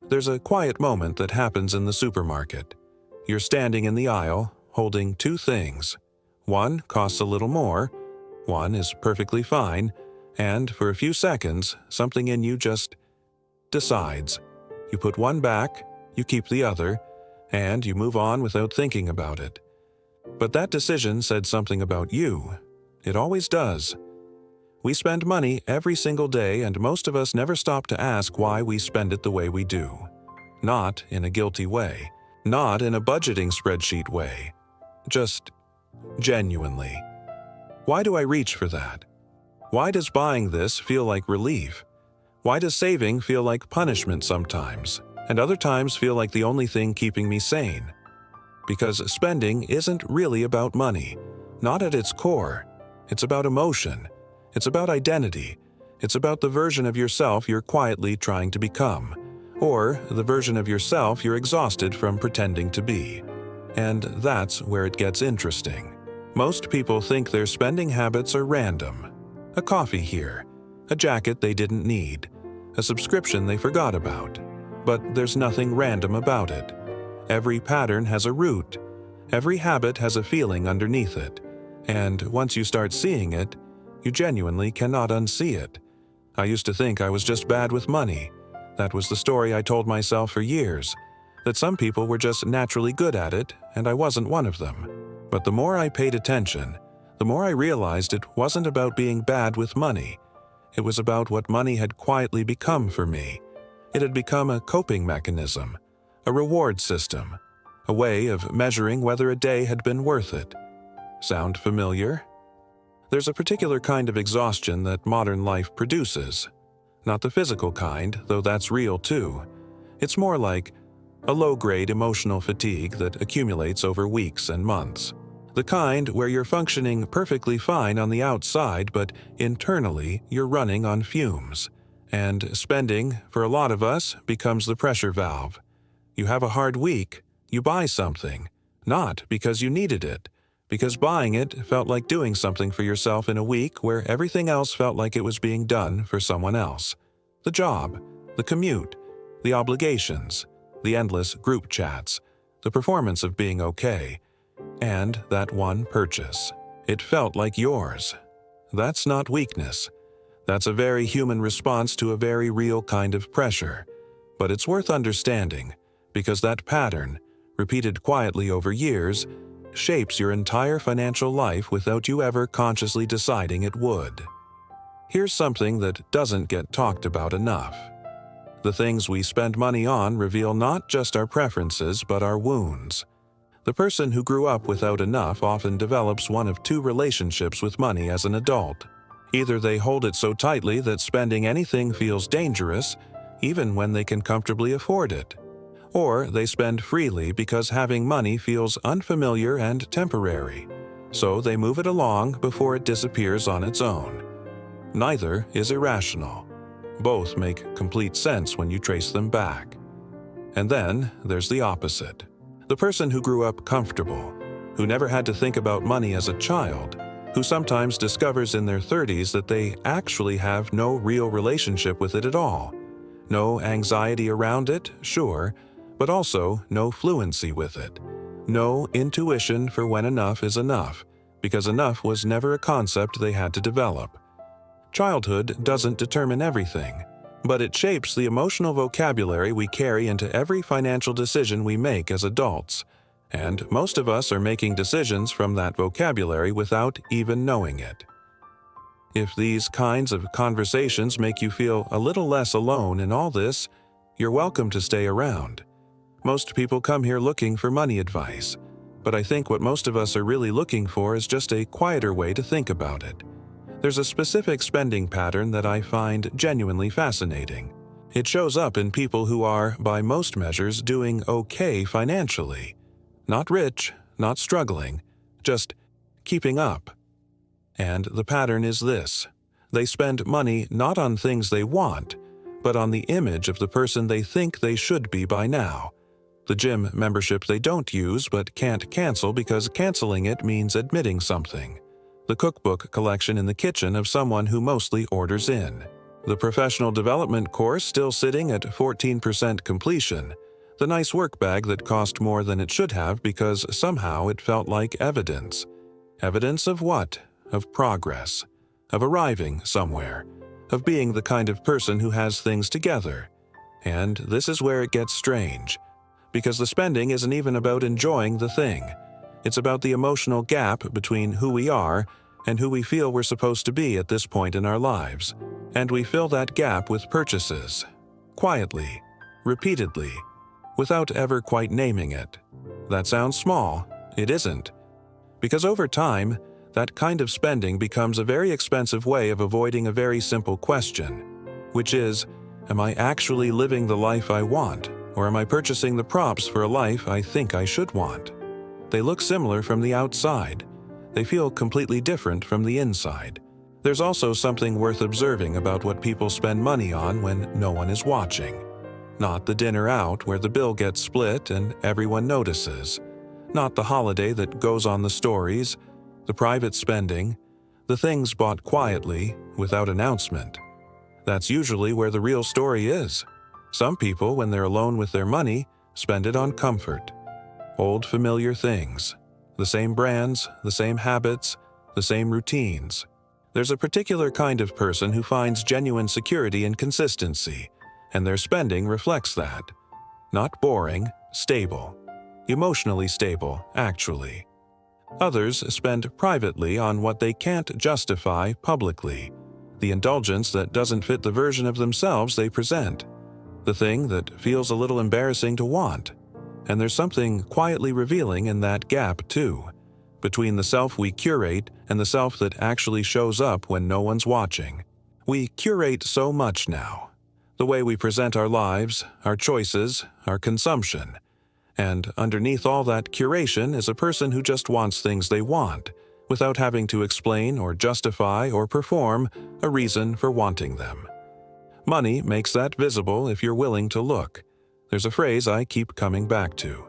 There's a quiet moment that happens in the supermarket. You're standing in the aisle, holding two things. One costs a little more, one is perfectly fine, and for a few seconds, something in you just decides. You put one back, you keep the other, and you move on without thinking about it. But that decision said something about you. It always does. We spend money every single day, and most of us never stop to ask why we spend it the way we do. Not in a guilty way. Not in a budgeting spreadsheet way. Just genuinely. Why do I reach for that? Why does buying this feel like relief? Why does saving feel like punishment sometimes, and other times feel like the only thing keeping me sane? Because spending isn't really about money. Not at its core. It's about emotion. It's about identity. It's about the version of yourself you're quietly trying to become, or the version of yourself you're exhausted from pretending to be. And that's where it gets interesting. Most people think their spending habits are random. A coffee here, a jacket they didn't need, a subscription they forgot about. But there's nothing random about it. Every pattern has a root. Every habit has a feeling underneath it. And once you start seeing it, you genuinely cannot unsee it. I used to think I was just bad with money. That was the story I told myself for years, that some people were just naturally good at it, and I wasn't one of them. But the more I paid attention, the more I realized it wasn't about being bad with money. It was about what money had quietly become for me. It had become a coping mechanism, a reward system, a way of measuring whether a day had been worth it. Sound familiar? There's a particular kind of exhaustion that modern life produces. Not the physical kind, though that's real too. It's more like a low-grade emotional fatigue that accumulates over weeks and months. The kind where you're functioning perfectly fine on the outside, but internally you're running on fumes. And spending, for a lot of us, becomes the pressure valve. You have a hard week, you buy something, not because you needed it, because buying it felt like doing something for yourself in a week where everything else felt like it was being done for someone else. The job, the commute, the obligations, the endless group chats, the performance of being okay, and that one purchase. It felt like yours. That's not weakness. That's a very human response to a very real kind of pressure. But it's worth understanding, because that pattern, repeated quietly over years, shapes your entire financial life without you ever consciously deciding it would. Here's something that doesn't get talked about enough. The things we spend money on reveal not just our preferences, but our wounds. The person who grew up without enough often develops one of two relationships with money as an adult. Either they hold it so tightly that spending anything feels dangerous, even when they can comfortably afford it. Or they spend freely because having money feels unfamiliar and temporary, so they move it along before it disappears on its own. Neither is irrational. Both make complete sense when you trace them back. And then there's the opposite. The person who grew up comfortable, who never had to think about money as a child, who sometimes discovers in their 30s that they actually have no real relationship with it at all. No anxiety around it, sure, but also no fluency with it. No intuition for when enough is enough, because enough was never a concept they had to develop. Childhood doesn't determine everything, but it shapes the emotional vocabulary we carry into every financial decision we make as adults. And most of us are making decisions from that vocabulary without even knowing it. If these kinds of conversations make you feel a little less alone in all this, you're welcome to stay around. Most people come here looking for money advice, but I think what most of us are really looking for is just a quieter way to think about it. There's a specific spending pattern that I find genuinely fascinating. It shows up in people who are, by most measures, doing okay financially. Not rich, not struggling, just keeping up. And the pattern is this. They spend money not on things they want, but on the image of the person they think they should be by now. The gym membership they don't use but can't cancel because canceling it means admitting something. The cookbook collection in the kitchen of someone who mostly orders in. The professional development course still sitting at 14% completion, the nice work bag that cost more than it should have because somehow it felt like evidence. Evidence of what? Of progress. Of arriving somewhere. Of being the kind of person who has things together. And this is where it gets strange. Because the spending isn't even about enjoying the thing. It's about the emotional gap between who we are and who we feel we're supposed to be at this point in our lives. And we fill that gap with purchases. Quietly. Repeatedly. Without ever quite naming it. That sounds small. It isn't. Because over time, that kind of spending becomes a very expensive way of avoiding a very simple question, which is, am I actually living the life I want, or am I purchasing the props for a life I think I should want? They look similar from the outside. They feel completely different from the inside. There's also something worth observing about what people spend money on when no one is watching. Not the dinner out where the bill gets split and everyone notices. Not the holiday that goes on the stories, the private spending, the things bought quietly, without announcement. That's usually where the real story is. Some people, when they're alone with their money, spend it on comfort. Old familiar things. The same brands, the same habits, the same routines. There's a particular kind of person who finds genuine security in consistency, and their spending reflects that. Not boring, stable. Emotionally stable, actually. Others spend privately on what they can't justify publicly, the indulgence that doesn't fit the version of themselves they present, the thing that feels a little embarrassing to want. And there's something quietly revealing in that gap, too, between the self we curate and the self that actually shows up when no one's watching. We curate so much now. The way we present our lives, our choices, our consumption. And underneath all that curation is a person who just wants things they want, without having to explain or justify or perform a reason for wanting them. Money makes that visible if you're willing to look. There's a phrase I keep coming back to.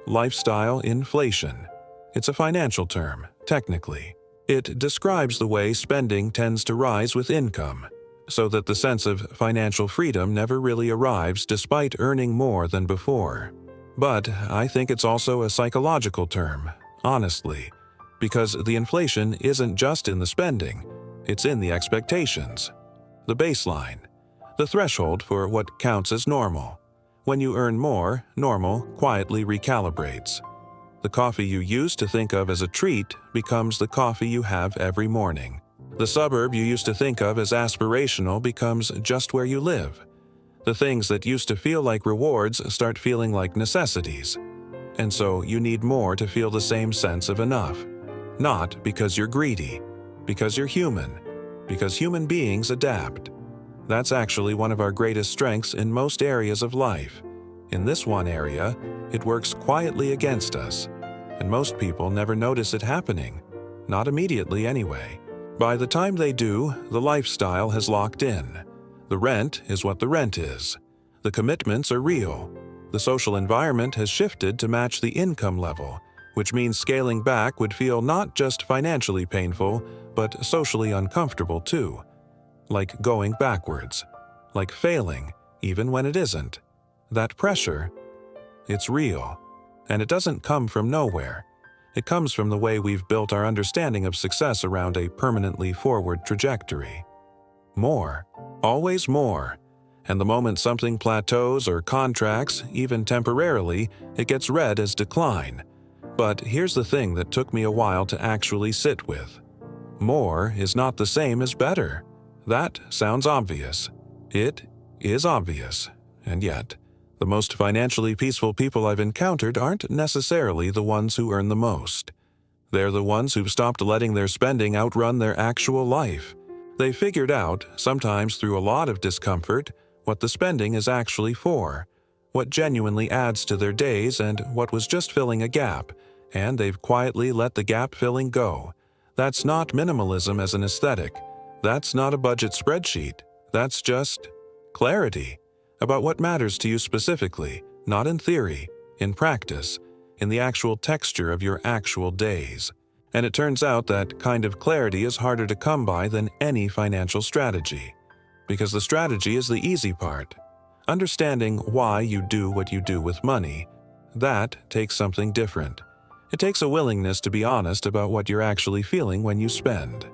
Lifestyle inflation. It's a financial term, technically. It describes the way spending tends to rise with income, so that the sense of financial freedom never really arrives despite earning more than before. But I think it's also a psychological term, honestly, because the inflation isn't just in the spending, it's in the expectations. The baseline, the threshold for what counts as normal. When you earn more, normal quietly recalibrates. The coffee you used to think of as a treat becomes the coffee you have every morning. The suburb you used to think of as aspirational becomes just where you live. The things that used to feel like rewards start feeling like necessities. And so you need more to feel the same sense of enough. Not because you're greedy, because you're human, because human beings adapt. That's actually one of our greatest strengths in most areas of life. In this one area, it works quietly against us, and most people never notice it happening. Not immediately anyway. By the time they do, the lifestyle has locked in. The rent is what the rent is. The commitments are real. The social environment has shifted to match the income level, which means scaling back would feel not just financially painful, but socially uncomfortable too. Like going backwards. Like failing, even when it isn't. That pressure, it's real. And it doesn't come from nowhere. It comes from the way we've built our understanding of success around a permanently forward trajectory. More. Always more. And the moment something plateaus or contracts, even temporarily, it gets read as decline. But here's the thing that took me a while to actually sit with. More is not the same as better. That sounds obvious. It is obvious. And yet, the most financially peaceful people I've encountered aren't necessarily the ones who earn the most. They're the ones who've stopped letting their spending outrun their actual life. They figured out, sometimes through a lot of discomfort, what the spending is actually for, what genuinely adds to their days and what was just filling a gap, and they've quietly let the gap filling go. That's not minimalism as an aesthetic. That's not a budget spreadsheet. That's just clarity about what matters to you specifically, not in theory, in practice, in the actual texture of your actual days. And it turns out that kind of clarity is harder to come by than any financial strategy. because the strategy is the easy part. Understanding why you do what you do with money, that takes something different. It takes a willingness to be honest about what you're actually feeling when you spend.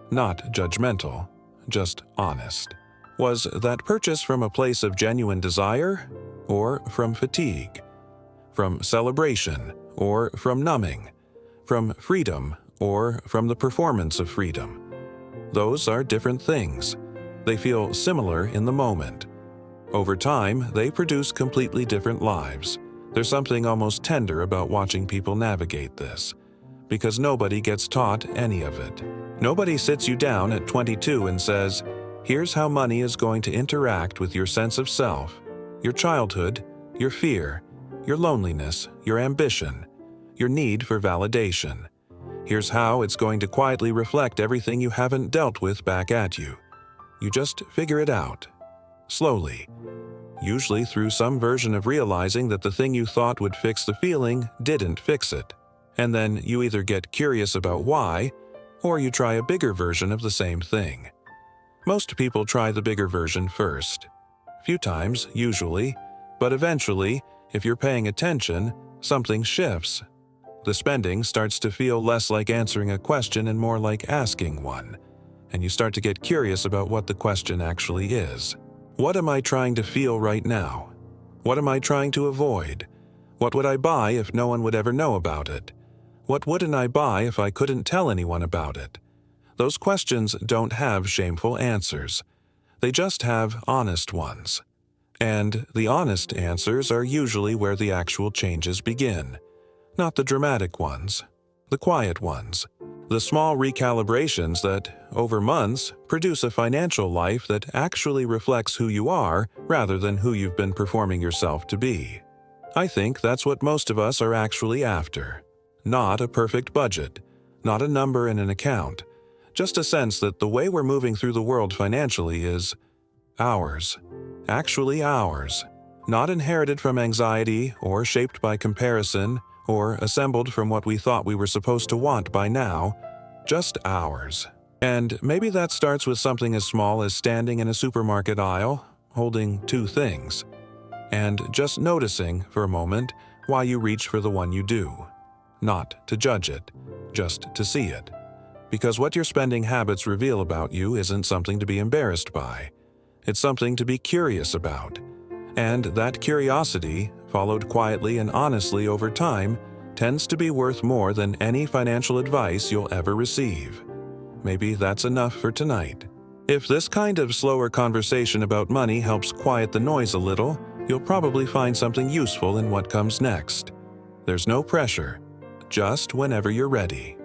Not judgmental, just honest. Was that purchase from a place of genuine desire or from fatigue? From celebration or from numbing? From freedom or from the performance of freedom? Those are different things. They feel similar in the moment. Over time, they produce completely different lives. There's something almost tender about watching people navigate this, because nobody gets taught any of it. Nobody sits you down at 22 and says, "Here's how money is going to interact with your sense of self, your childhood, your fear, your loneliness, your ambition, your need for validation. Here's how it's going to quietly reflect everything you haven't dealt with back at you. You just figure it out. Slowly. Usually through some version of realizing that the thing you thought would fix the feeling didn't fix it. And then you either get curious about why, or you try a bigger version of the same thing. Most people try the bigger version first. Few times, usually, but eventually, if you're paying attention, something shifts. The spending starts to feel less like answering a question and more like asking one, and you start to get curious about what the question actually is. What am I trying to feel right now? What am I trying to avoid? What would I buy if no one would ever know about it? What wouldn't I buy if I couldn't tell anyone about it? Those questions don't have shameful answers. They just have honest ones. And the honest answers are usually where the actual changes begin. Not the dramatic ones, the quiet ones. The small recalibrations that, over months, produce a financial life that actually reflects who you are rather than who you've been performing yourself to be. I think that's what most of us are actually after. Not a perfect budget, not a number in an account, just a sense that the way we're moving through the world financially is ours. Actually ours. Not inherited from anxiety or shaped by comparison or assembled from what we thought we were supposed to want by now, just ours. And maybe that starts with something as small as standing in a supermarket aisle, holding two things, and just noticing for a moment why you reach for the one you do. Not to judge it, just to see it. Because what your spending habits reveal about you isn't something to be embarrassed by. It's something to be curious about. And that curiosity, followed quietly and honestly over time, tends to be worth more than any financial advice you'll ever receive. Maybe that's enough for tonight. If this kind of slower conversation about money helps quiet the noise a little, you'll probably find something useful in what comes next. There's no pressure, just whenever you're ready.